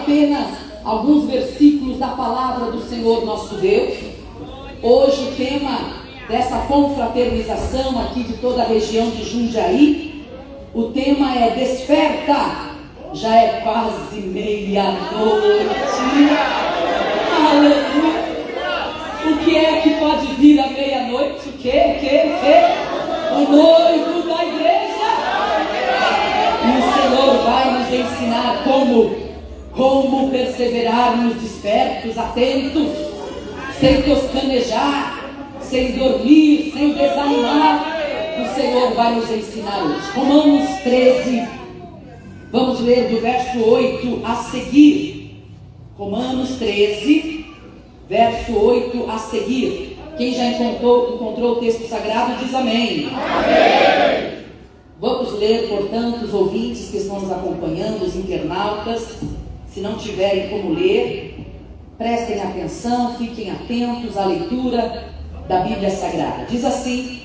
apenas alguns versículos da palavra do Senhor nosso Deus. Hoje o tema dessa confraternização aqui de toda a região de Jundiaí, o tema é Desperta, já é quase meia-noite. Aleluia! O que é que pode vir à meia-noite? O quê? O noivo da igreja. E o Senhor vai nos ensinar como perseverarmos despertos, atentos, sem toscanejar, sem dormir, sem desanimar. O Senhor vai nos ensinar hoje. Romanos 13, vamos ler do verso 8 a seguir. Romanos 13, verso 8 a seguir. Quem já encontrou o texto sagrado diz amém. Amém. Vamos ler, portanto, os ouvintes que estão nos acompanhando, os internautas, se não tiverem como ler, prestem atenção, fiquem atentos à leitura da Bíblia Sagrada. Diz assim,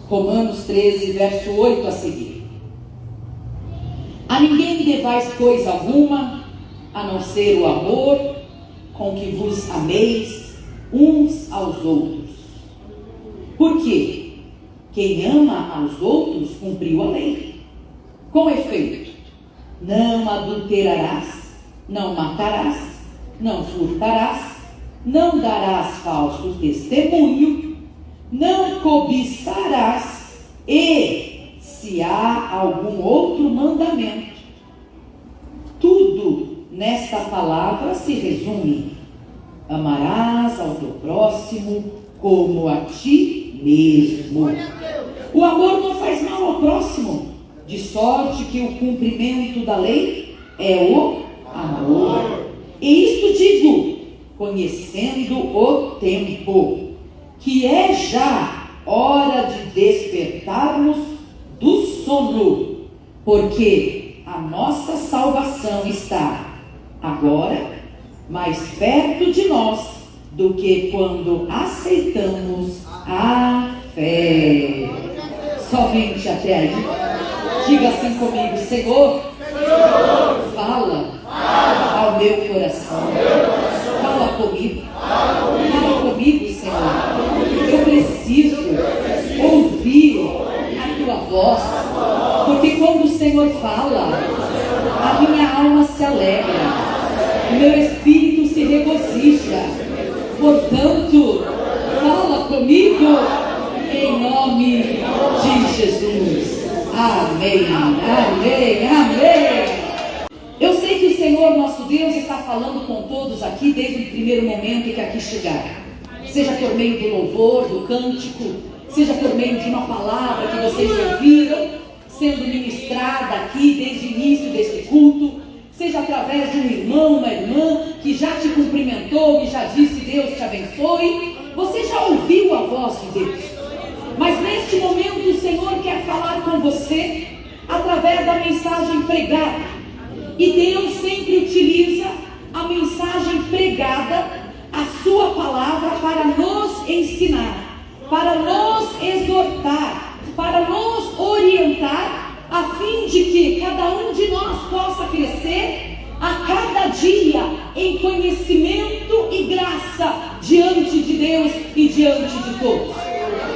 Romanos 13, verso 8 a seguir. A ninguém devais coisa alguma, a não ser o amor com que vos ameis uns aos outros. Porque quem ama aos outros cumpriu a lei. Com efeito, não adulterarás, não matarás, não furtarás, não darás falso testemunho, não cobiçarás, e se há algum outro mandamento, tudo nesta palavra se resume: amarás ao teu próximo como a ti mesmo. O amor não faz mal ao próximo, de sorte que o cumprimento da lei é o amor. E isto digo, conhecendo o tempo, que é já hora de despertarmos do sono, porque a nossa salvação está agora mais perto de nós do que quando aceitamos a fé. Somente até aí. Diga assim comigo: Senhor, fala ao meu coração. Fala comigo. Fala comigo, Senhor. Eu preciso ouvir a tua voz, porque quando o Senhor fala, a minha alma se alegra, o meu espírito se regozija. Portanto, fala comigo em nome de Jesus. Amém, amém, amém. Eu sei que o Senhor nosso Deus está falando com todos aqui desde o primeiro momento em que aqui chegaram. Seja por meio do louvor, do cântico, seja por meio de uma palavra que vocês ouviram sendo ministrada aqui desde o início deste culto, seja através de um irmão, uma irmã que já te cumprimentou e já disse Deus te abençoe. Você já ouviu a voz de Deus, mas neste momento o Senhor quer falar com você através da mensagem pregada. E Deus sempre utiliza a mensagem pregada, a sua palavra, para nos ensinar, para nos exortar, para nos orientar, a fim de que cada um de nós possa crescer a cada dia em conhecimento e graça diante de Deus e diante de todos.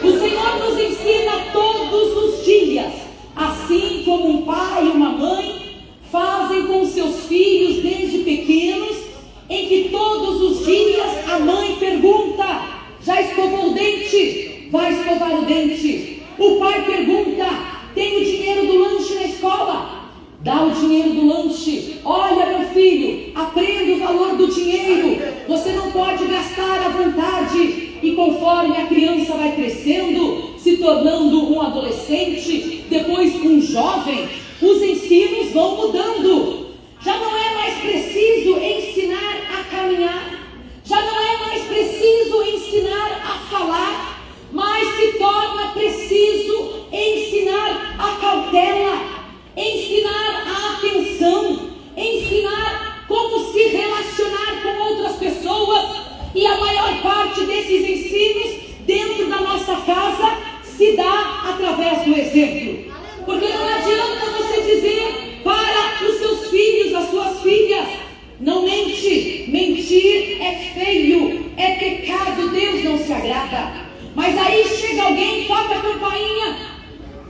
O Senhor nos ensina todos os dias, assim como um pai e uma mãe fazem com seus filhos desde pequenos, em que todos os dias a mãe pergunta: já escovou o dente? Vai escovar o dente. O pai pergunta: tem o dinheiro do lanche na escola? Dá o dinheiro do lanche. Olha, meu filho, aprenda o valor do dinheiro. Você não pode gastar à vontade. E conforme a criança vai crescendo, se tornando um adolescente, depois um jovem, os ensinos vão mudando. Já não é mais preciso ensinar a caminhar, já não é mais preciso ensinar a falar, mas se torna preciso ensinar a cautela, ensinar a atenção, ensinar como se relacionar com outras pessoas. E a maior parte desses ensinos dentro da nossa casa se dá através do exemplo. Porque não adianta você dizer para os seus filhos, as suas filhas: toca a campainha,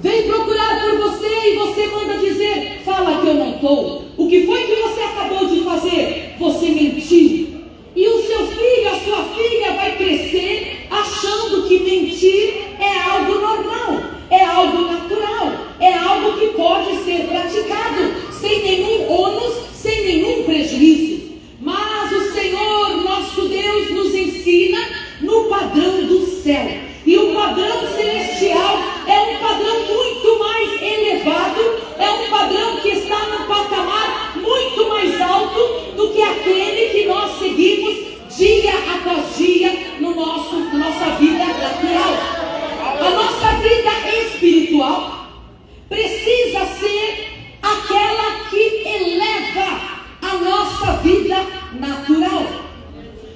vem procurar por você e você manda dizer: fala que eu não estou. O que foi que você acabou de fazer? Você mentiu. E o seu filho, a sua filha vai crescer achando que mentir é algo normal, é algo natural, é algo que pode ser praticado sem nenhum ônus, sem nenhum prejuízo. Mas o Senhor, nosso Deus, nos ensina no padrão do céu. E o padrão celestial é um padrão muito mais elevado, é um padrão que está num patamar muito mais alto do que aquele que nós seguimos dia após dia na nossa vida natural. A nossa vida espiritual precisa ser aquela que eleva a nossa vida natural.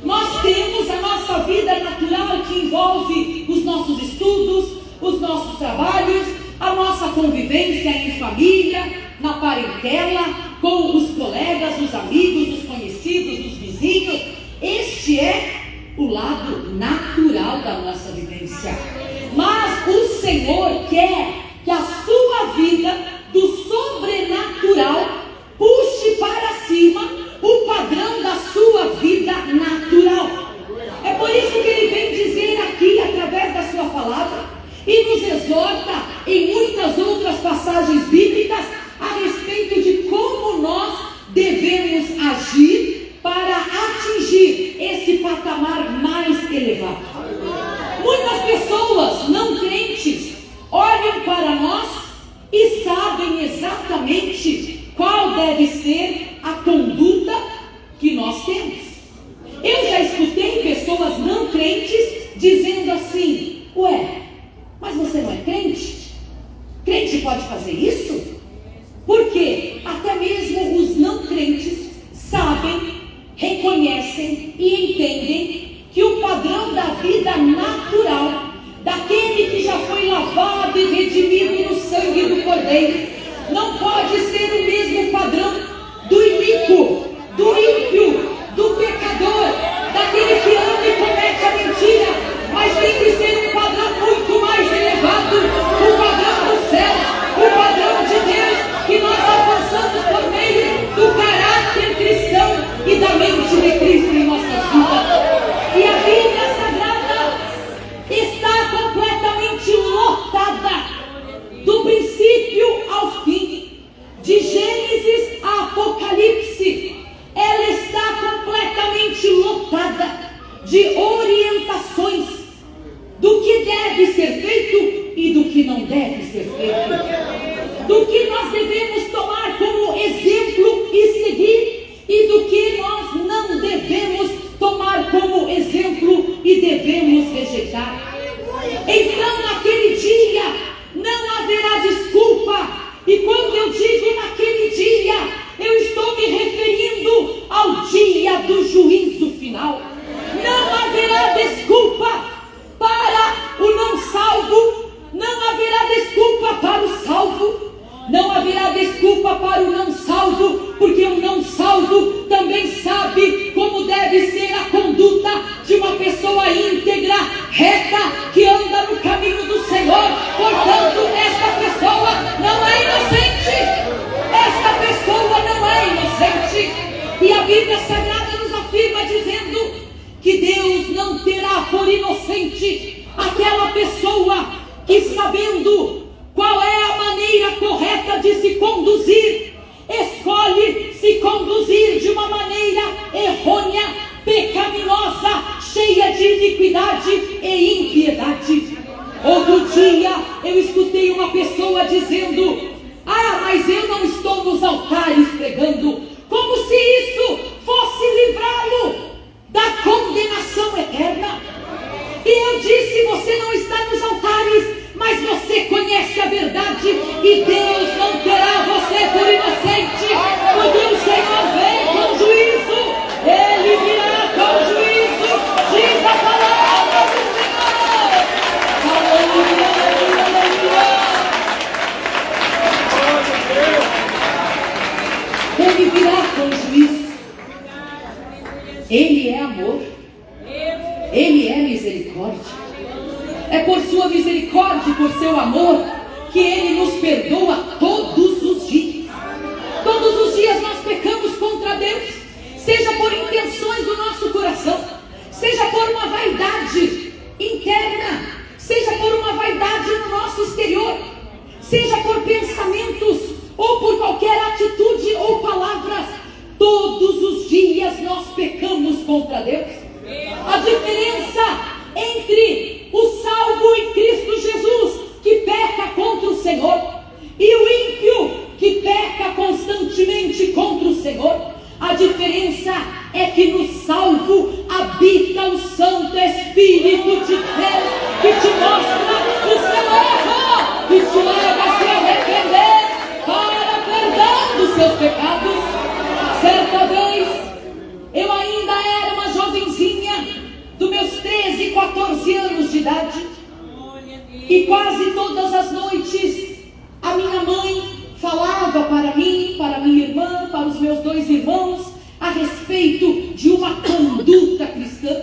Nós temos a nossa vida natural que envolve os nossos estudos, os nossos trabalhos, a nossa convivência em família, na parentela, com os colegas, os amigos, os conhecidos, os vizinhos. Este é o lado natural da nossa vivência. Mas o Senhor quer que a sua vida do sobrenatural puxe para cima o padrão da sua vida natural. É por isso que Ele vem dizer aqui, através da sua palavra, e nos exorta em muitas outras passagens bíblicas a respeito de como nós devemos agir para atingir esse patamar mais elevado. Muitas pessoas não crentes olham para nós e sabem exatamente qual deve ser a conduta que nós temos. Eu já escutei pessoas não crentes dizendo assim: ué, mas você não é crente? Crente pode fazer isso? Porque até mesmo os não crentes sabem, reconhecem e entendem que o padrão da vida natural, daquele que já foi lavado e redimido no sangue do Cordeiro, não pode ser o mesmo padrão do iníquo, do ímpio, do pecador, daquele que ama e comete a mentira, mas tem que ser um padrão muito mais elevado, o padrão do céu, o padrão de Deus, que nós alcançamos por meio do caráter cristão e da mente de Cristo em nossas vidas. E a Bíblia Sagrada está completamente lotada, do princípio ao fim, de Gênesis a Apocalipse. Ela está completamente lotada de orientações do que deve ser feito e do que não deve ser feito, do que nós devemos tomar como exemplo e seguir e do que nós não devemos tomar como exemplo e devemos rejeitar. Então naquele dia não haverá desculpa. E quando eu digo naquele dia, eu estou me referindo ao dia do juízo final. Não haverá desculpa para o não salvo, não haverá desculpa para o salvo, não haverá desculpa para o não salvo, porque o não salvo também sabe como deve ser a conduta de uma pessoa íntegra, reta, que anda no caminho do Senhor. Portanto, esta pessoa não é inocente. Esta pessoa não é inocente. E a Bíblia Sagrada nos afirma dizendo que Deus não terá por inocente aquela pessoa que, sabendo qual é a maneira correta de se conduzir, escolhe se conduzir de uma maneira errônea, pecaminosa, cheia de iniquidade e impiedade. Outro dia eu escutei uma pessoa dizendo: ah, mas eu não estou nos altares pregando, como se isso fosse livrá-lo da condenação eterna. E eu disse: você não está nos altares, mas você conhece a verdade, e Deus não terá você por inocente, porque o Senhor vem com juízo, Ele virá com juízo, diz a palavra do Senhor. Aleluia, aleluia, aleluia. Ele virá com juízo. Ele é amor, Ele é misericórdia. É por sua misericórdia e por seu amor que Ele nos perdoa todos os dias. Todos os dias nós pecamos contra Deus, seja por intenções do nosso coração, seja por uma vaidade interna, seja por uma vaidade no nosso exterior, seja por pensamentos ou por qualquer atitude ou palavras. Todos os dias nós pecamos contra Deus. A diferença entre o salvo em Cristo Jesus, que peca contra o Senhor, e o ímpio, que peca constantemente contra o Senhor, a diferença é que no salvo habita o Santo Espírito de Deus, que te mostra o seu erro, que te leva a se arrepender para perdão dos seus pecados. Certa vez, eu ainda era uma jovenzinha, dos meus 13, 14 anos de idade, e quase todas as noites a minha mãe falava para mim, para minha irmã, para os meus 2 irmãos, a respeito de uma conduta cristã,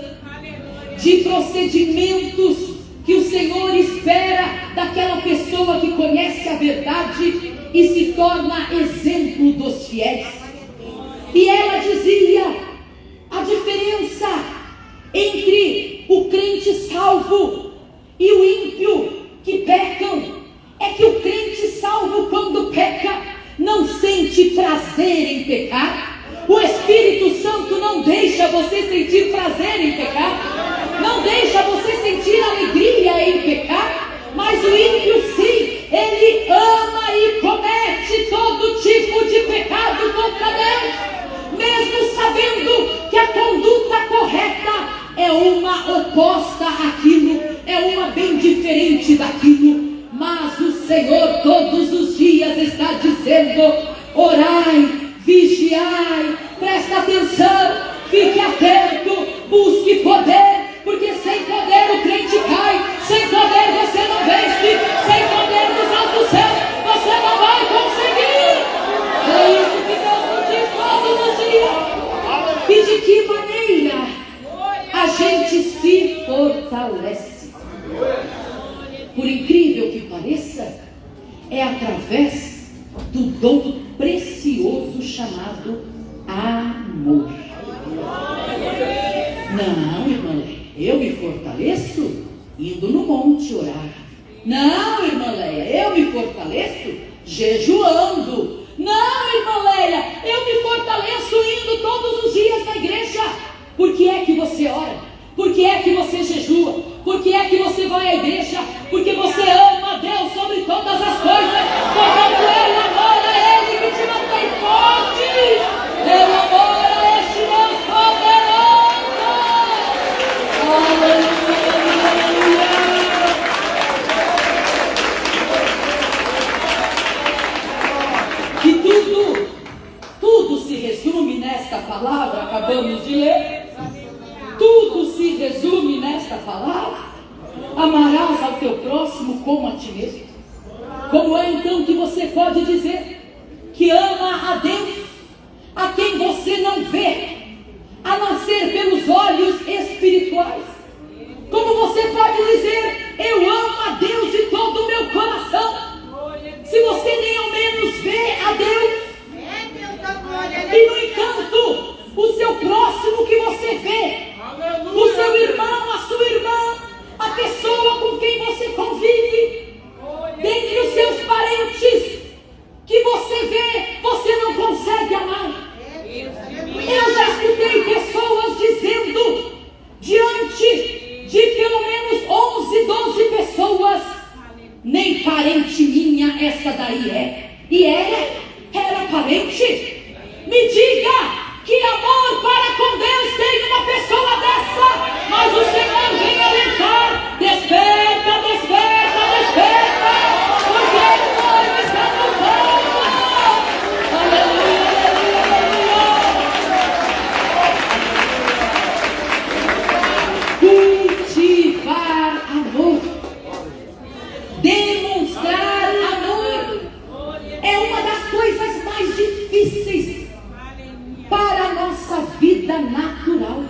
de procedimentos que o Senhor espera daquela pessoa que conhece a verdade e se torna exemplo dos fiéis. E ela dizia: a diferença entre o crente salvo e o ímpio que pecam é que o crente salvo, quando peca, não sente prazer em pecar. O Espírito Santo não deixa você sentir prazer em pecar, não deixa você sentir alegria em pecar. Mas o ímpio, sim, ele ama e comete todo tipo de pecado contra Deus, mesmo sabendo que a conduta correta é uma oposta àquilo, é uma bem diferente daquilo. Mas o Senhor todos os dias está dizendo: orai, vigiai, presta atenção, fique atento, busque poder, porque sem poder o crente cai, sem poder você não vence, sem poder dos altos céus você não vai conseguir. É isso que Deus nos diz todos os dias. E de que maneira a gente se fortalece? Por incrível que pareça, é através do dom precioso chamado amor. Não, irmã, eu me fortaleço indo no monte orar. Não, irmã Leia, eu me fortaleço jejuando. Não, irmã Leia, eu me fortaleço indo todos os dias na igreja. Por que é que você ora? Por que é que você jejua? Por que é que você vai à igreja? Porque você ama a Deus sobre todas as coisas. Portanto, Ele amor é Ele que te mantém forte. Ele amor é este Deus poderoso. Aleluia. E tudo se resume nesta palavra, acabamos de ler. Tudo se resume nesta palavra: amarás ao teu próximo como a ti mesmo. Como é então que você pode dizer que ama a Deus, a quem você não vê, a não ser pelos olhos espirituais? Como você pode dizer: eu amo a Deus de todo o meu coração, se você nem ao menos vê a Deus? E no entanto, o seu próximo que você vê, o seu irmão, a sua irmã, a pessoa com quem você convive, dentre os seus parentes que você vê, você não consegue amar. Eu já escutei pessoas dizendo, diante de pelo menos 11, 12 pessoas: nem parente minha essa daí é. E era parente? Me diga que amor para com Deus tem uma pessoa dessa. Mas o Senhor vem alertar: desperta, desperta, desperta, porque o noivo está voltando. Aleluia, aleluia. Cultivar amor, demonstrar amor, é uma das coisas mais difíceis para a nossa vida natural.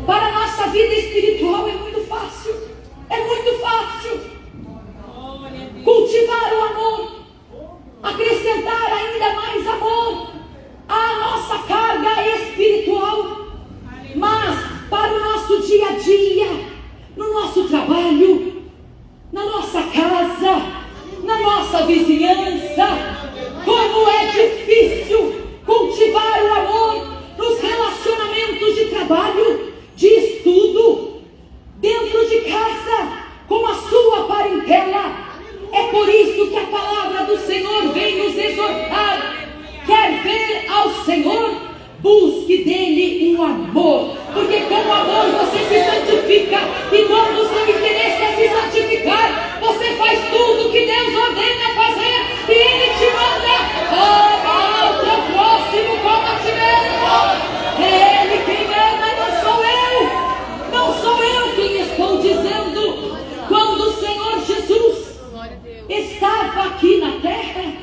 Para a nossa vida espiritual é muito fácil. ao Senhor, busque dele o amor, porque com o amor você se santifica, e quando o seu interesse é se santificar, você faz tudo que Deus ordena fazer, e Ele te manda: ama ao teu próximo como a ti mesmo. Ele quem ama, não sou eu quem estou dizendo. Quando o Senhor Jesus estava aqui na terra,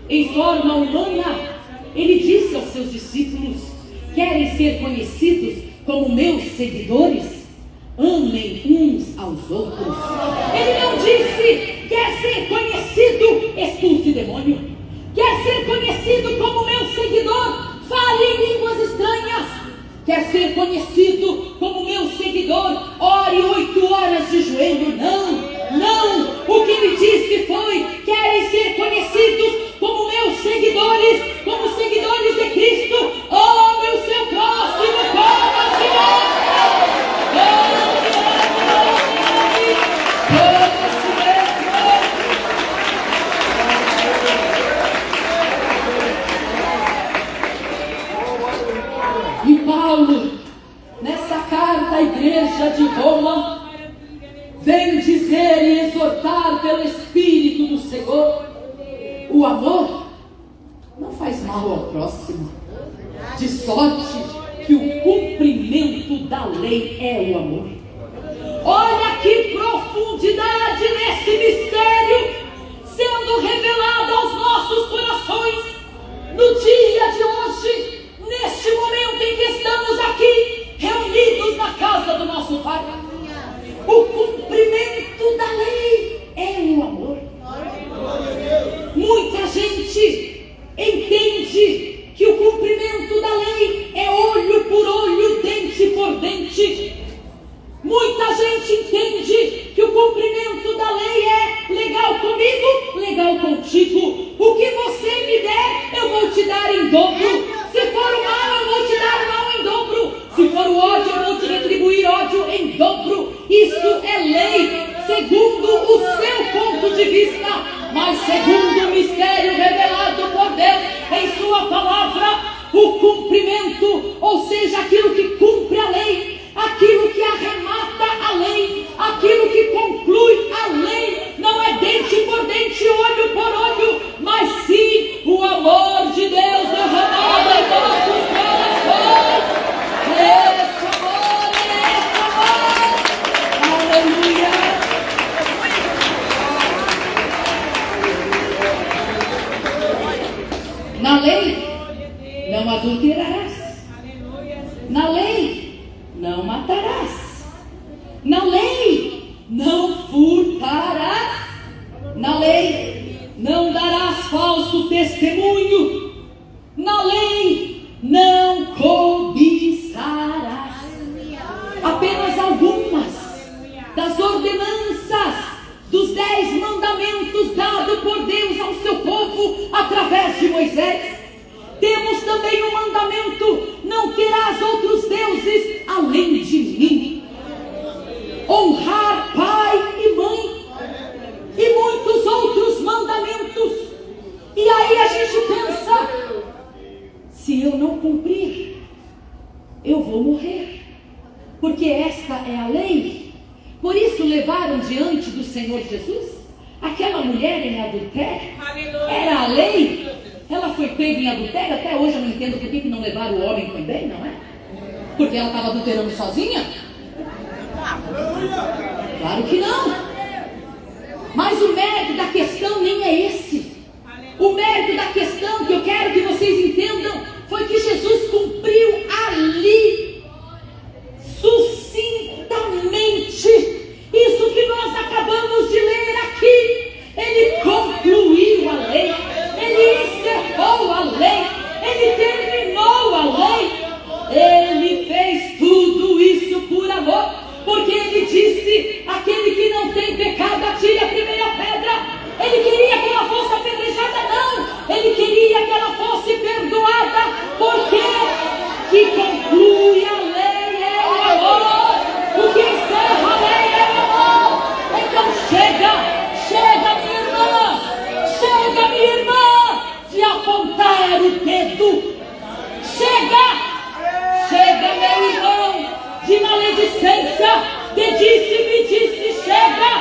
em forma humana, Ele disse aos seus discípulos: querem ser conhecidos como meus seguidores? Amem uns aos outros. Ele não disse: quer ser conhecido, expulse demônio. Quer ser conhecido como meu seguidor, fale em línguas estranhas. Quer ser conhecido como meu seguidor, ore 8 horas de joelho. Não. O que ele disse foi: querem ser conhecidos como meus seguidores, como seguidores de Cristo. Ame o seu próximo como a si mesmo. E Paulo, nessa carta à igreja de Roma, vem dizer e exortar pelo Espírito do Senhor: o amor não faz mal ao próximo, de sorte que o cumprimento da lei é o amor. Olha que profundidade nesse mistério sendo revelado aos nossos corações no dia de hoje, neste momento em que estamos aqui reunidos na casa do nosso Pai. O cumprimento da lei é o amor. Muita gente entende que o cumprimento da lei é olho por olho, dente por dente. Muita gente entende que o cumprimento da lei é legal comigo, legal contigo. O que você me der, eu vou te dar em dobro. Se for o mal, eu vou te dar o mal em dobro. Se for o ódio, eu vou te retribuir ódio em dobro. Isso é lei, segundo o seu ponto de vista, mas segundo o mistério revelado por Deus em sua palavra, o cumprimento, ou seja, aquilo que cumpre a lei, aquilo que arremata a lei, aquilo que conclui a lei, não é dente por dente, olho por olho, mas sim o amor de Deus derramado em nossos corações. Esse amor, aleluia. Na lei, não adulterarás. Na lei, não matarás. Na lei, não furtarás. Na lei, não darás falso testemunho. Na lei, não cobiçarás. Apenas algumas das ordenanças dos 10 mandamentos dados por Deus ao seu povo através de Moisés. Temos também o mandamento: não terás outros deuses além de mim. Honrar pai e mãe. E muitos outros mandamentos. E aí a gente pensa: se eu não cumprir, eu vou morrer, porque esta é a lei. Por isso levaram diante do Senhor Jesus aquela mulher em adultério. Era a lei. Ela foi pega em adultério. Até hoje eu não entendo por que não levaram o homem também, não é? Porque ela estava adulterando sozinha? Claro que não. Mas o mérito da questão nem é esse. O mérito da questão que eu quero que vocês entendam foi que Jesus cumpriu ali sucintamente isso que nós acabamos de ler aqui. Ele concluiu a lei, ele encerrou a lei, ele terminou a lei. Ele fez tudo isso por amor, porque ele disse: aquele que não tem pecado atire a primeira pedra. Ele queria que ela fosse apedrejada? Não, ele queria que ela fosse perdoada, porque que conclui a lei é o amor, o que encerra a lei é o amor. Então chega minha irmã, de apontar o dedo, Chega! Chega, meu irmão, de maledicência, de disse-me-disse, chega!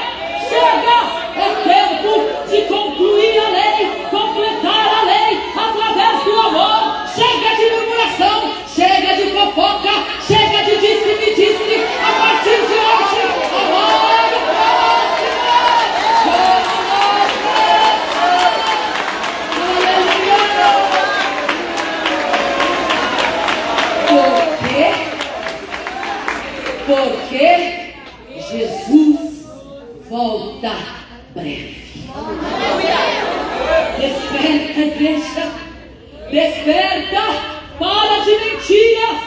Chega! É tempo de concluir a lei, completar a lei através do amor. Chega de murmuração, chega de fofoca, chega de disse-me-disse. A partir de hoje, amor e próximo. Porque Jesus volta breve. Desperta, igreja. Desperta. Para de mentiras.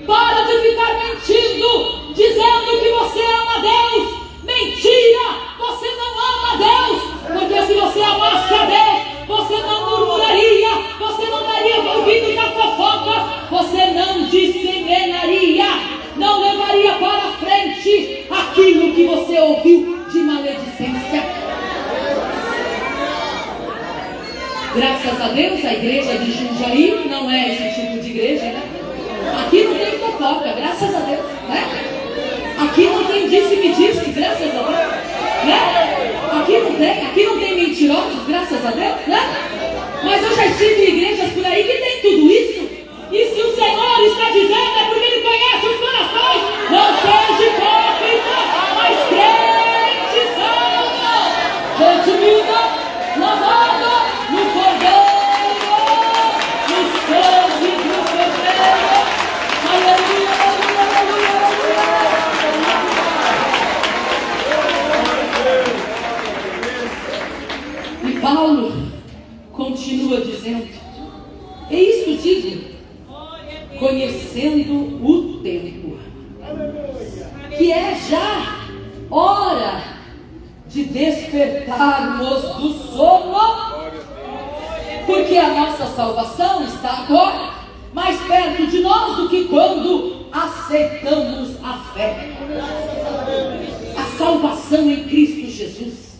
Para de ficar mentindo, dizendo que você ama Deus. Mentira. Você não ama Deus. Porque se você amasse a Deus, você não murmuraria. Você não daria ouvidos à fofoca. Você não disseminaria. Não levaria para frente aquilo que você ouviu de maledicência. Graças a Deus, a igreja de Jundiaí não é esse tipo de igreja, né? Aqui não tem fofoca, graças a Deus, né? Aqui não tem disse-me-disse, graças a Deus, né? Aqui não tem mentirosos, graças a Deus, né? Mas eu já estive em igrejas por aí que tem tudo isso. E se o Senhor está dizendo é porque Ele conhece os corações. Não seja hipócrita, mas crente salvo. Redimida, lavada no Cordeiro, no sangue do Cordeiro. Aleluia, aleluia, aleluia. E Paulo continua dizendo, é isso digo, conhecendo o tempo, que é já hora de despertarmos do sono, porque a nossa salvação está agora mais perto de nós do que quando aceitamos a fé. A salvação em Cristo Jesus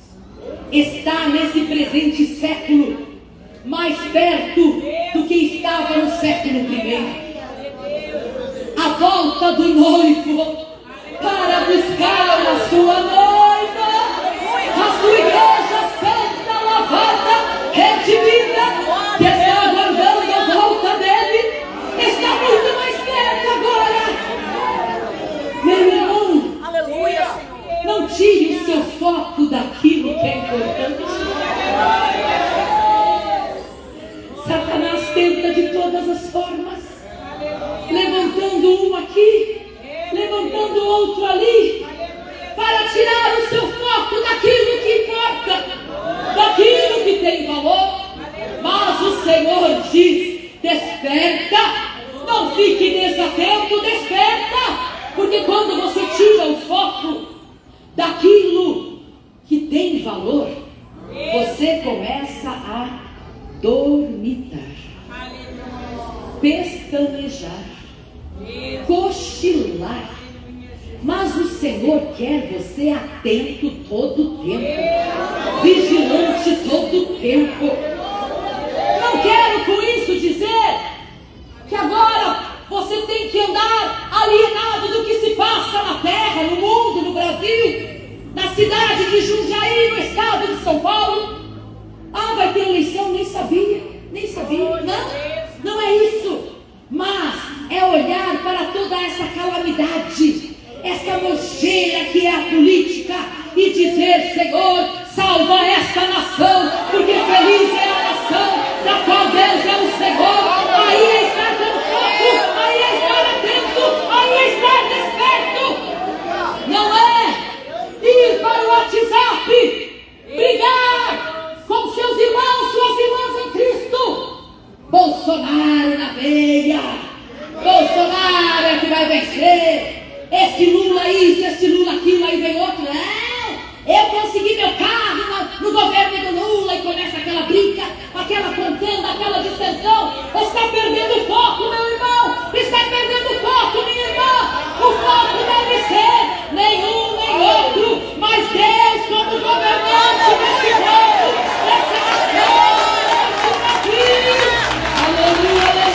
está nesse presente século mais perto do que estava no século I. A volta do noivo para buscar a sua noiva, a sua igreja santa, lavada, redimida, que está aguardando a volta dele, está muito mais perto agora. Meu irmão, aleluia, não tire o seu foco daquilo que é importante. Satanás tenta de todas as formas, levantando um aqui, levantando outro ali, para tirar o seu foco daquilo que importa, daquilo que tem valor. Mas o Senhor diz, desperta, não fique desatento, desperta, porque quando você tira o foco daquilo que tem valor, você começa a dormitar, pestanejar, cochilar. Mas o Senhor quer você atento todo o tempo, vigilante todo o tempo. Não quero com isso dizer que agora você tem que andar alienado do que se passa na terra, no mundo, no Brasil, na cidade de Jundiaí, no estado de São Paulo. Ah, vai ter eleição, nem sabia. Não é isso. Mas é olhar para toda essa calamidade, essa nojeira que é a política, e dizer, Senhor, salva esta nação, porque feliz é a nação da qual Deus é o Senhor. Aí é estar com foco, aí é estar atento, aí é estar desperto. Não é ir para o WhatsApp, brigar com seus irmãos, suas irmãs em Cristo. Bolsonaro na veia, Bolsonaro é que vai vencer, esse Lula isso, esse Lula aquilo, aí vem outro. Não, eu consegui meu carro no governo do Lula, e começa aquela briga, aquela contenda, aquela distensão. Está perdendo o foco, meu irmão, está perdendo o foco, minha irmã. O foco deve ser nenhum nem outro, mas Deus como governante desse povo, dessa nação, desse Brasil. Aleluia, aleluia,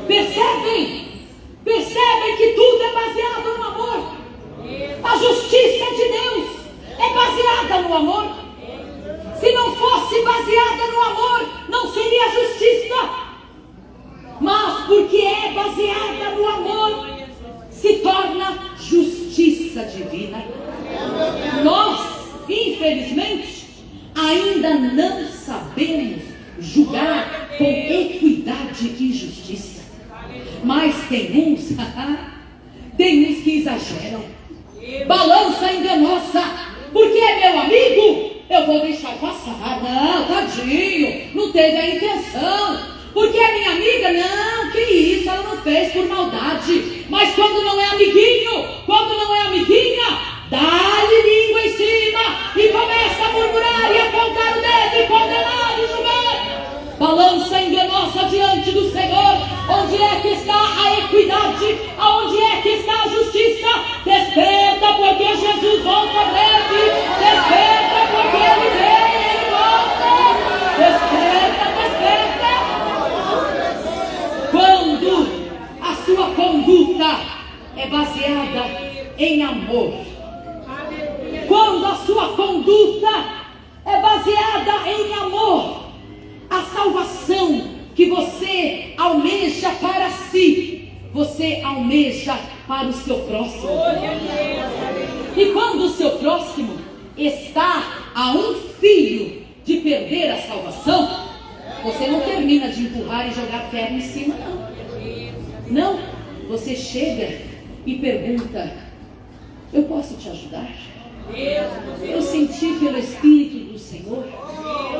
Percebem? Percebem que tudo é baseado no amor. A justiça de Deus é baseada no amor. Se não fosse baseada no amor, não seria justiça. Mas porque é baseada no amor, se torna justiça divina. Nós, infelizmente, ainda não sabemos julgar com equidade e justiça. Mas tem uns que exageram. Balança enganosa. Porque é meu amigo, eu vou deixar passar. Não, tadinho, não teve a intenção. Porque é minha amiga, não, que isso, ela não fez por maldade. Mas quando não é amiguinho, quando não é amiguinha, dá-lhe língua em cima e começa a murmurar e apontar o dedo e condenar e julgar. Balança enganosa diante do Senhor. Onde é que está a equidade? Aonde é que está a justiça? Desperta, porque Jesus volta breve. Desperta, porque Ele vem, Ele volta. Desperta, desperta. Quando a sua conduta é baseada em amor, quando a sua conduta é baseada em amor, a salvação que você almeja para si, você almeja para o seu próximo. E quando o seu próximo está a um fio de perder a salvação, você não termina de empurrar e jogar ferro em cima, não. Não, você chega e pergunta: eu posso te ajudar? Eu senti pelo Espírito do Senhor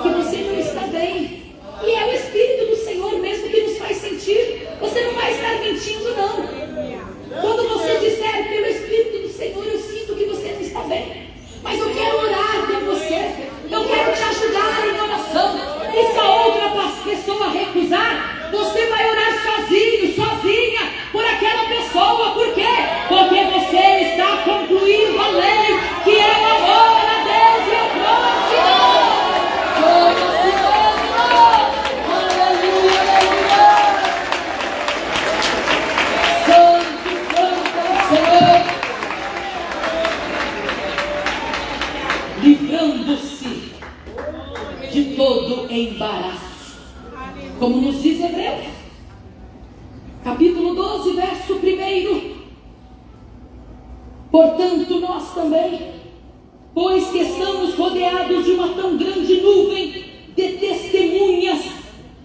que você não está bem. E é o Espírito do Senhor mesmo que nos faz sentir. Você não vai estar mentindo, não. Quando você disser pelo Espírito do Senhor, eu sinto que você não está bem, mas eu quero orar por você, eu quero te ajudar em oração. E se a outra pessoa recusar, você vai orar sozinho, sozinha, por aquela pessoa. Por quê? Porque você está concluindo a lei, que é o amor a Deus e ao próximo. Livrando-se de todo embaraço, como nos diz Hebreus, capítulo 12, verso 1. Portanto, nós também, pois que estamos rodeados de uma tão grande nuvem de testemunhas,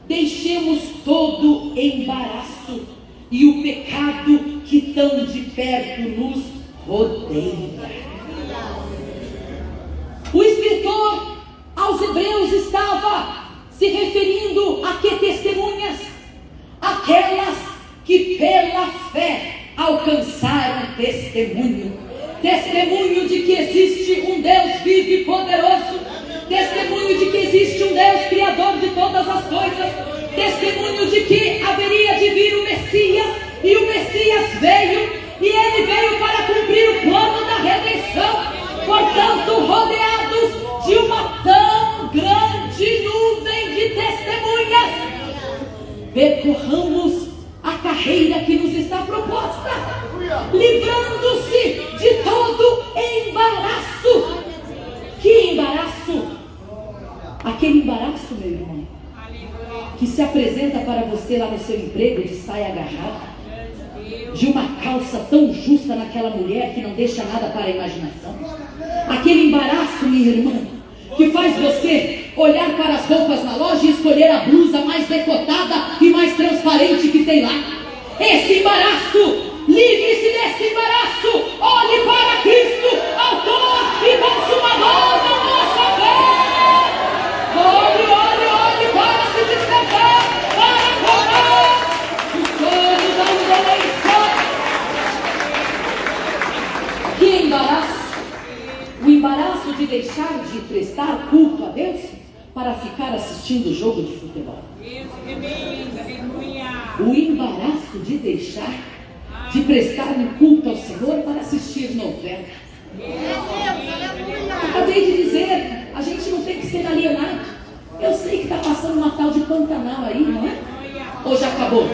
deixemos todo embaraço e o pecado que tão de perto nos rodeia. O escritor aos Hebreus estava se referindo a que testemunhas? Aquelas que pela fé alcançaram testemunho. Testemunho de que existe um Deus vivo e poderoso. Testemunho de que existe um Deus criador de todas as coisas. Testemunho de que haveria de vir o Messias. E o Messias veio. E ele veio para cumprir o plano da redenção. Portanto, rodeados de uma tão grande nuvem de testemunhas, percorramos a carreira que nos está proposta, livrando-se de todo embaraço. Que embaraço? Aquele embaraço, meu irmão, que se apresenta para você lá no seu emprego de saia agarrada, de uma calça tão justa naquela mulher que não deixa nada para a imaginação. Aquele embaraço, minha irmã, que faz você olhar para as roupas na loja e escolher a blusa mais decotada e mais transparente que tem lá. Esse embaraço, livre-se desse embaraço. Olhe para Cristo, autor e consumador da nossa fé. Olhe para se despertar, para acordar o sono da indolência. Que embaraço! O embaraço de deixar de prestar culto a Deus para ficar assistindo o jogo de futebol. O embaraço de deixar de prestar um culto ao Senhor para assistir novela. Acabei de dizer, a gente não tem que ser alienado. Eu sei que está passando uma tal de Pantanal aí, não é? Ou já acabou?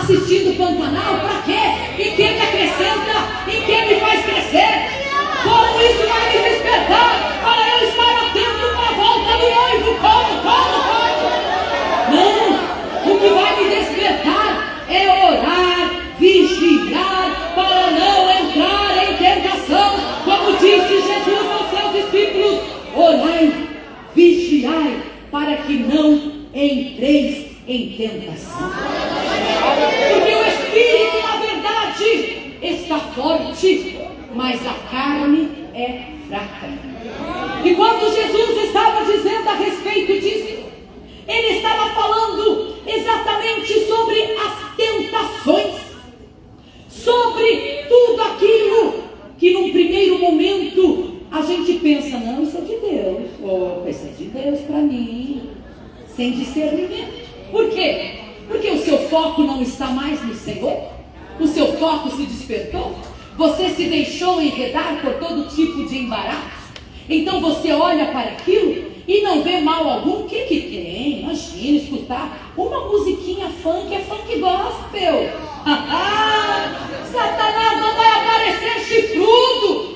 assistindo Pantanal, para quê? Em que me acrescenta? Em que me faz crescer? Como isso vai me despertar para eu estar atento para a volta do noivo? Como? Não, o que vai me despertar é orar, vigiar, para não entrar em tentação, como disse Jesus aos seus discípulos: orai, vigiai, para que não entreis em tentação. Porque o espírito, na verdade, está forte, mas a carne é fraca. E quando Jesus estava dizendo a respeito disso, ele estava falando exatamente sobre as tentações, sobre tudo aquilo que num primeiro momento a gente pensa: não, isso é de Deus, isso é de Deus para mim, sem discernimento. Por quê? Porque o seu foco não está mais no Senhor, o seu foco se despertou, você se deixou enredar por todo tipo de embaraço. Então você olha para aquilo e não vê mal algum. O que tem? Imagina escutar uma musiquinha funk, é funk gospel. Satanás não vai aparecer chifrudo,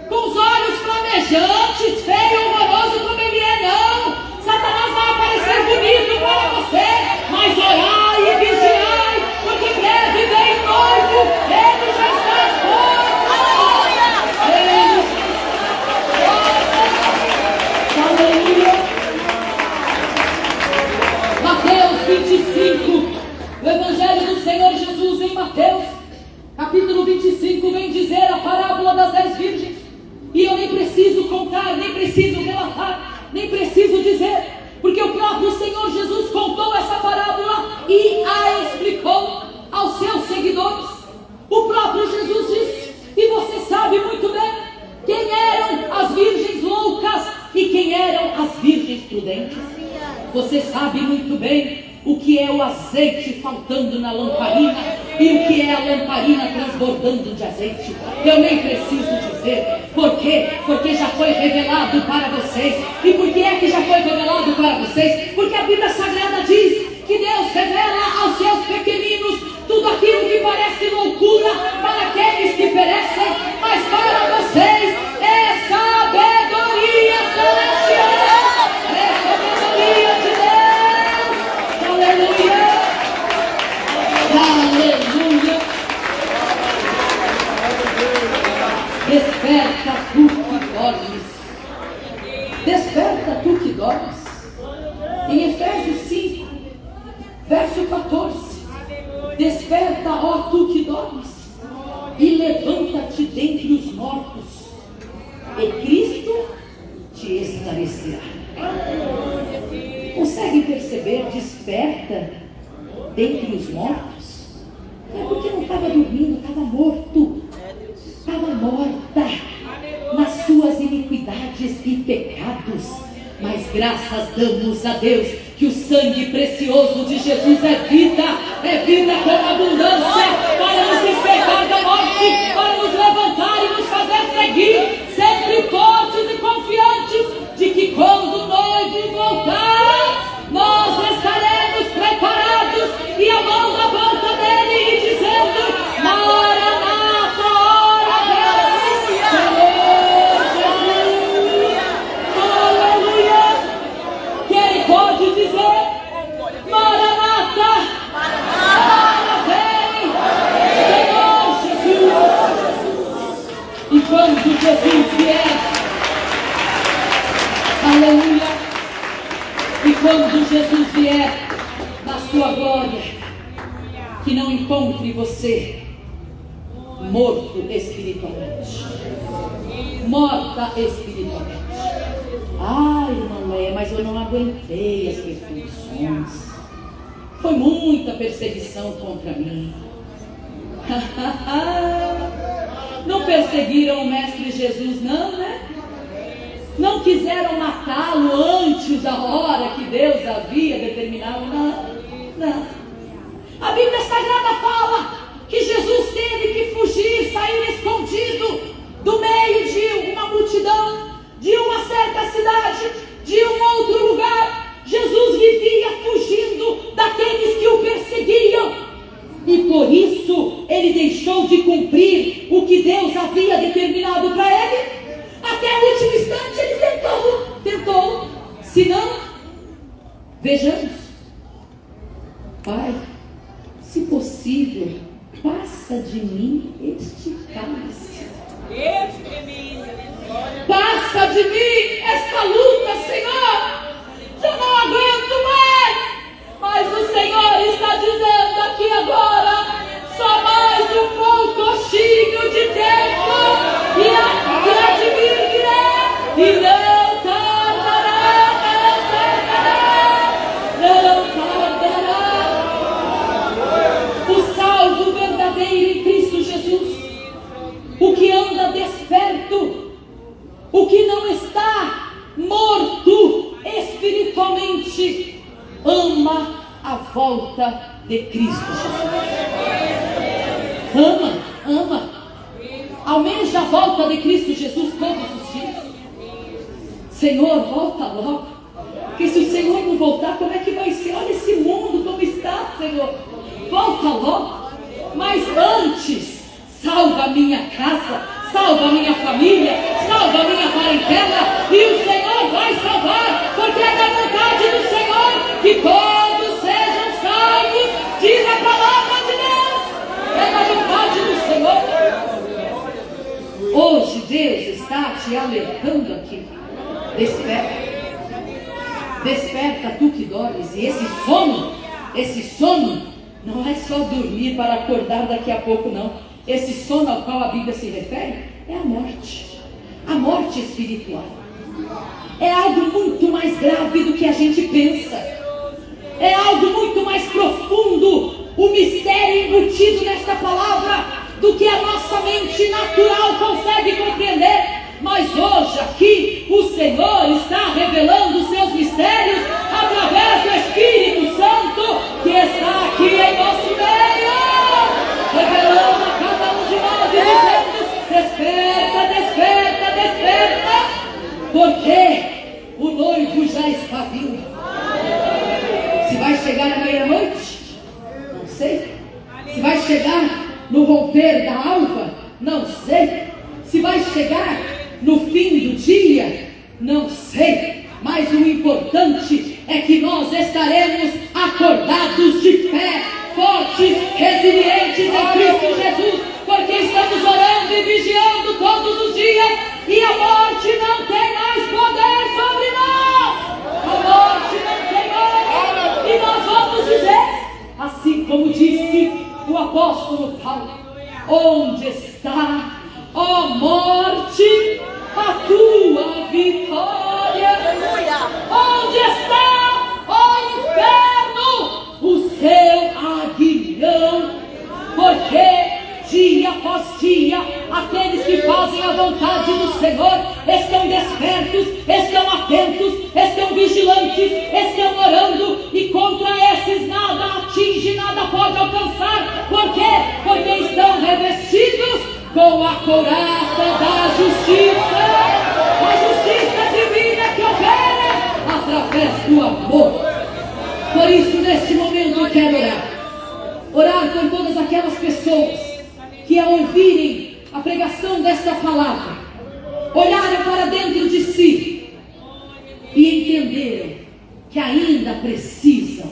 com os olhos flamejantes, feio, horroroso como ele é, não. Satanás vai aparecer bonito para você, mas orai e vigiai, porque breve vem o noivo, ele já está às portas. Aleluia. Mateus 25, o Evangelho do Senhor Jesus em Mateus, capítulo 25, vem dizer a parábola das 10 virgens. E eu nem preciso contar, nem preciso relatar, nem preciso dizer, porque o próprio Senhor Jesus contou essa parábola e a explicou aos seus seguidores. O próprio Jesus disse, e você sabe muito bem, quem eram as virgens loucas e quem eram as virgens prudentes. Você sabe muito bem o que é o azeite faltando na lamparina e o que é a lamparina transbordando de azeite. Eu nem preciso dizer. Por quê? Porque já foi revelado para vocês. E por que é que já foi revelado para vocês? Porque a Bíblia Sagrada diz que Deus revela aos seus pequeninos tudo aquilo que parece loucura para aqueles que perecem, mas para vocês é sabedoria celestial, é sabedoria de Deus. Aleluia, aleluia. Desperta tu que dormes, desperta tu que dormes. Em Efésios 5, verso 14, desperta, ó tu que dormes, e levanta-te dentre os mortos, e Cristo te esclarecerá. Consegue perceber? Desperta dentre os mortos. É porque não estava dormindo, estava morto, estava morta nas suas iniquidades e pecados. Mas graças damos a Deus que o sangue precioso de Jesus é vida com abundância, para nos despertar da morte, para nos levantar e nos fazer seguir, sempre fortes e confiantes de que quando o noivo voltar, nós estaremos preparados e a mão na porta dele e dizendo: Maranata, ora vem, Senhor Jesus. Aleluia. Quem pode dizer: Maranata, ora vem, Senhor Jesus. E quando Jesus vier, aleluia, e quando Jesus vier na sua glória, que não encontre você morto espiritualmente, morta espiritualmente. Ai, irmã Leia, mas eu não aguentei as perseguições, foi muita perseguição contra mim. Não perseguiram o Mestre Jesus, não, né? Não quiseram matá-lo antes da hora que Deus havia determinado, não. A Bíblia Sagrada fala que Jesus teve que fugir, sair escondido do meio de uma multidão, de uma certa cidade, de um outro lugar. Jesus vivia fugindo daqueles que o perseguiam. E por isso ele deixou de cumprir o que Deus havia determinado para ele. Até o último instante ele tentou. Se não, vejamos. Pai, se possível, passa de mim este cálice. Passa de mim esta luta, Senhor. Já não aguento mais. Mas o Senhor está dizendo aqui agora: só mais um pouquinho de tempo e admirará, e não tardará. O salvo verdadeiro em Cristo Jesus, o que anda desperto, o que não está morto espiritualmente, ama a volta de Cristo Jesus. Ama. Almeja a volta de Cristo Jesus todos os dias. Senhor, volta logo. Porque se o Senhor não voltar, como é que vai ser? Olha esse mundo como está, Senhor. Volta logo. Mas antes, salva a minha casa, salva a minha família, salva a minha parentela, e o Senhor vai salvar, porque é da vontade do Senhor que todos sejam salvos, diz a palavra de Deus. É da vontade do Senhor. Hoje Deus está te alertando aqui. Desperta tu que dormes. E esse sono não é só dormir para acordar daqui a pouco, não. Esse sono ao qual a Bíblia se refere é a morte espiritual. É algo muito mais grave do que a gente pensa. É algo muito mais profundo, o mistério embutido nesta palavra, do que a nossa mente natural consegue compreender. Mas hoje aqui o Senhor está revelando os seus mistérios através do Espírito Santo que está aqui em nosso meio, revelando a cada um de nós e dizendo: desperta, porque o noivo já está vindo. Se vai chegar à meia-noite, não sei. Se vai chegar no romper da alva, não sei. Se vai chegar no fim do dia, não sei. Mas o importante é que nós estaremos acordados de pé, fortes, resilientes em Cristo Jesus, porque estamos orando e vigiando todos os dias, e a morte não tem mais poder sobre nós. A morte não tem mais. E nós vamos dizer, assim como disse o apóstolo Paulo: onde está, ó morte, a tua vitória? Onde está, ó inferno, o seu aguilhão? Porque dia após dia, aqueles que fazem a vontade do Senhor estão despertos, estão atentos, estão vigilantes, estão orando, e contra esses nada atinge, nada pode alcançar. Por quê? Porque estão revestidos com a couraça da justiça, a justiça divina que opera através do amor. Por isso, neste momento, eu quero orar por todas aquelas pessoas que, ao ouvirem a pregação desta palavra, olharam para dentro de si e entenderam que ainda precisam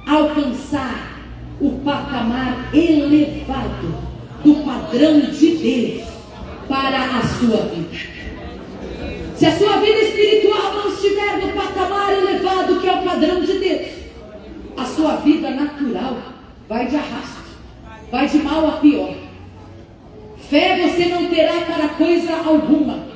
alcançar o patamar elevado do padrão de Deus para a sua vida. Se a sua vida espiritual não estiver no patamar elevado que é o padrão de Deus, a sua vida natural vai de arrasto, vai de mal a pior. Fé você não terá para coisa alguma.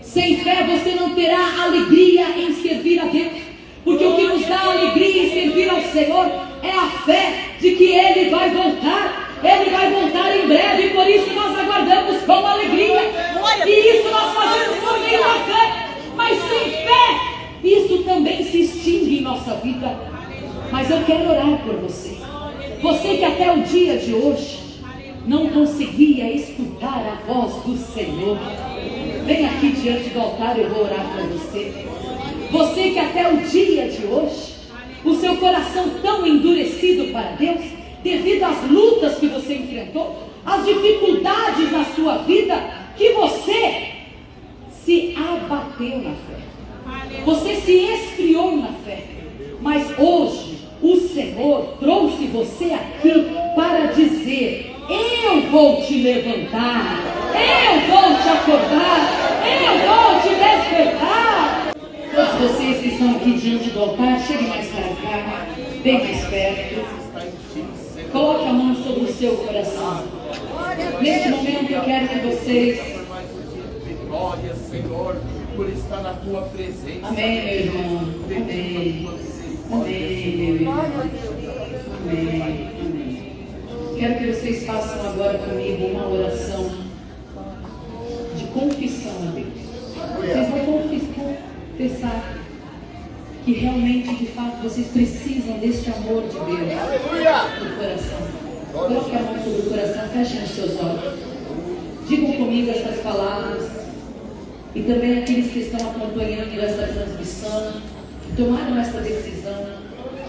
Sem fé você não terá alegria em servir a Deus, porque o que nos dá alegria em servir ao Senhor é a fé de que Ele vai voltar. Ele vai voltar em breve, por isso nós aguardamos com alegria. E isso nós fazemos por meio da fé. Mas sem fé, isso também se extingue em nossa vida. Mas eu quero orar por você. Você que até o dia de hoje não conseguia escutar a voz do Senhor, vem aqui diante do altar, eu vou orar por você. Você que até o dia de hoje, o seu coração tão endurecido para Deus, devido às lutas que você enfrentou, às dificuldades na sua vida, que você se abateu na fé, você se esfriou na fé. Mas hoje o Senhor trouxe você aqui para dizer: eu vou te levantar, eu vou te acordar, eu vou te despertar. Todos vocês que estão aqui diante do altar, cheguem mais para cá, bem mais perto. Coloque a mão sobre o seu coração. Neste momento eu quero que vocês... Glória, Senhor, por estar na tua presença. Amém, meu irmão. Amém. Amém, meu irmão. Amém. Amém. Quero que vocês façam agora comigo uma oração de confissão a Deus. Vocês vão confessar que realmente, de fato, vocês precisam deste amor de Deus no coração. Coloque a mão sobre o coração, fechem os seus olhos. Digam comigo essas palavras. E também aqueles que estão acompanhando essa transmissão, que tomaram essa decisão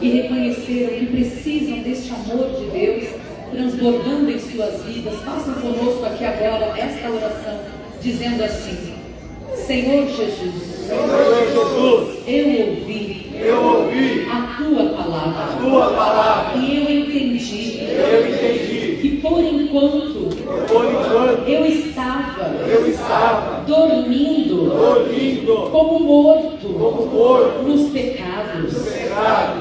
e reconheceram que precisam deste amor de Deus transbordando em suas vidas. Façam conosco aqui agora esta oração, dizendo assim: Senhor Jesus, eu ouvi a tua palavra, e eu entendi que por enquanto eu estava dormindo como morto nos pecados,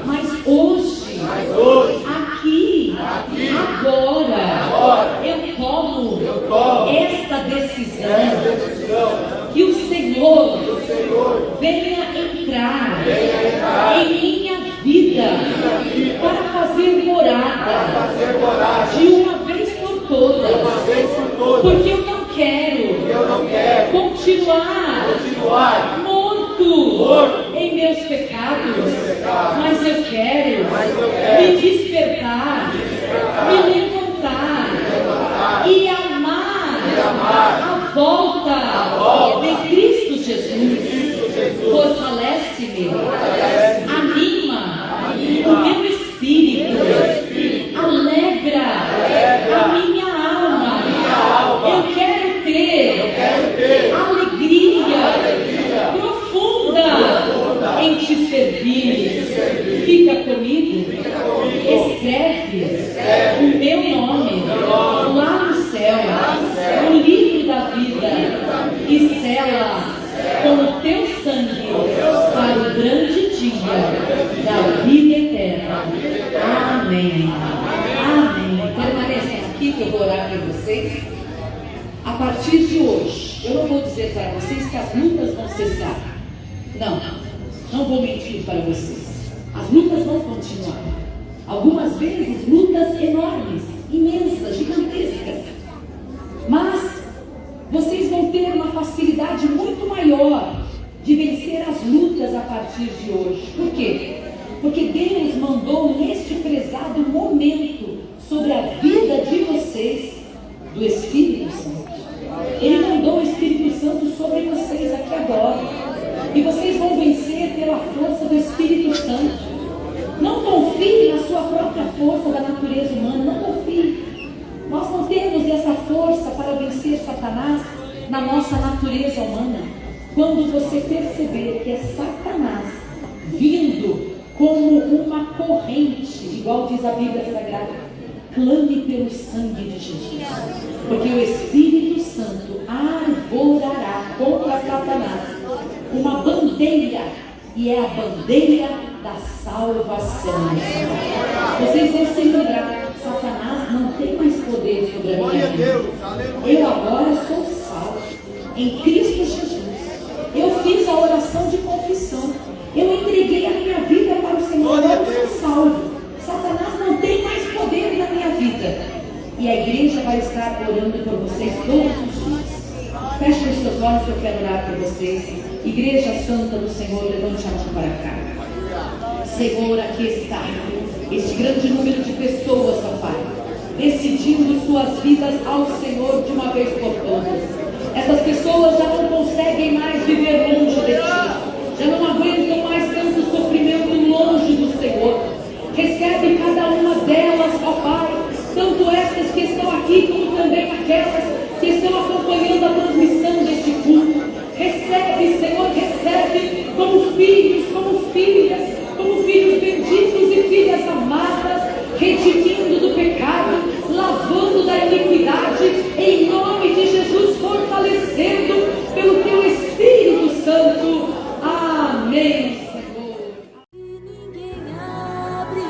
mas hoje aqui agora eu tomo esta decisão, que o Senhor venha entrar em minha vida para fazer morada de uma vez por todas, porque eu não quero continuar morto em meus pecados, mas eu quero me despertar, me levantar e amar a volta de Cristo Jesus. Fortalece-me, anima o meu espírito, alegra a minha alma. Eu quero ter alegria profunda em te servir. Fica comigo, escreve o meu nome lá no céu, no livro da vida, e sela com o teu sangue para o grande dia da vida eterna. Amém. Amém. Permaneçam aqui que eu vou orar para vocês. A partir de hoje, eu não vou dizer para vocês que as lutas vão cessar. Não vou mentir para vocês. As lutas vão continuar. Algumas vezes lutas enormes, imensas, gigantescas. Mas vocês vão ter uma facilidade muito maior de vencer as lutas a partir de hoje. Por quê? Porque Deus mandou neste prezado momento sobre a vida de vocês do Espírito Santo. Ele mandou o Espírito Santo sobre vocês aqui agora. E vocês vão vencer pela força do Espírito Santo. Não confie na sua própria força da natureza humana. Não confie. Nós não temos essa força para vencer Satanás na nossa natureza humana. Quando você perceber que é Satanás vindo como uma corrente, igual diz a Bíblia Sagrada, clame pelo sangue de Jesus, porque o Espírito Santo arvorará contra Satanás uma bandeira, e é a bandeira da salvação. Vocês vão se lembrar, Satanás não tem mais poder sobre a minha vida. Eu agora sou salvo em Cristo Jesus. Eu fiz a oração de confissão, eu entreguei a minha vida para o Senhor, eu sou salvo. Satanás não tem mais poder na minha vida. E a igreja vai estar orando por vocês todos os dias. Feche os seus olhos que eu quero orar por vocês. Igreja Santa do Senhor, levante a mão para cá. Senhor, aqui está este grande número de pessoas, ó Pai, decidindo suas vidas ao Senhor de uma vez por todas. Essas pessoas já não conseguem mais viver longe de Ti, já não aguentam mais tanto sofrimento longe do Senhor. Recebe cada uma delas, ó Pai, filhos, como filhos benditos e filhas amadas, redimindo do pecado, lavando da iniquidade, em nome de Jesus, fortalecendo pelo teu Espírito Santo. Amém, Senhor. Ninguém abre.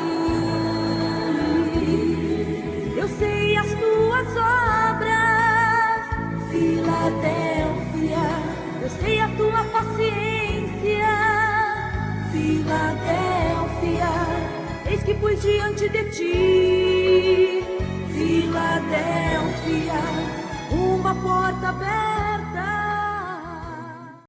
Eu sei as tuas obras, Filadélfia. Eu sei a tua paciência, Filadélfia. Eis que pus diante de ti, Filadélfia, uma porta aberta.